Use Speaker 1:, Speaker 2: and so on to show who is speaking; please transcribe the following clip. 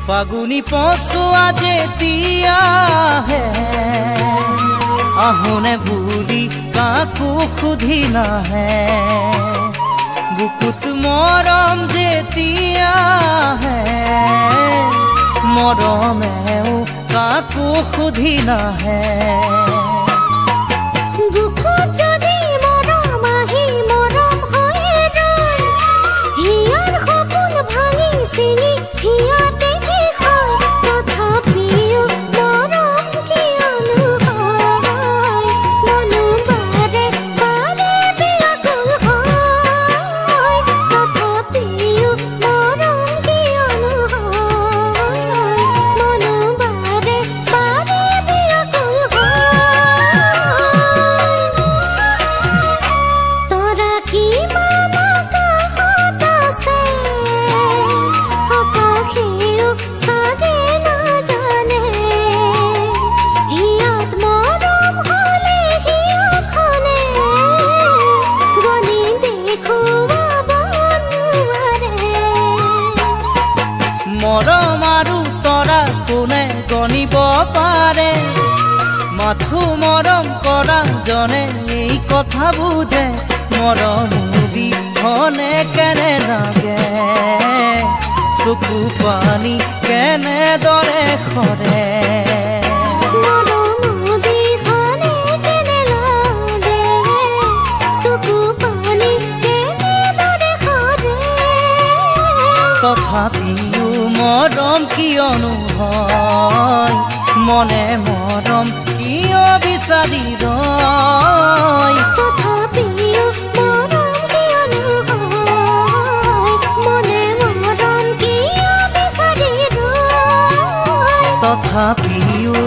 Speaker 1: ফাগুনি পচোৱা যেতিয়া আহে আহোনে বুলি কাকো সুধি নাহে বুকুত মৰম যেতিয়া আহে মৰমেও কাকো সুধি নাহে মৰম আৰু তৰা কোনে গণিব পাৰে মাথো মৰম কৰা জনে এই কথা বুঝে মৰম বিহনে কেনে লাগে চকু পানী কেনেদৰে সৰে তথাপিও মৰম কিয়নো হয় মনে মৰম কিয় বিচাৰি ৰয়
Speaker 2: তথাপিও মৰম কিয়নো হয় মনে মৰম কিয় বিচাৰি ৰয়
Speaker 1: তথাপিও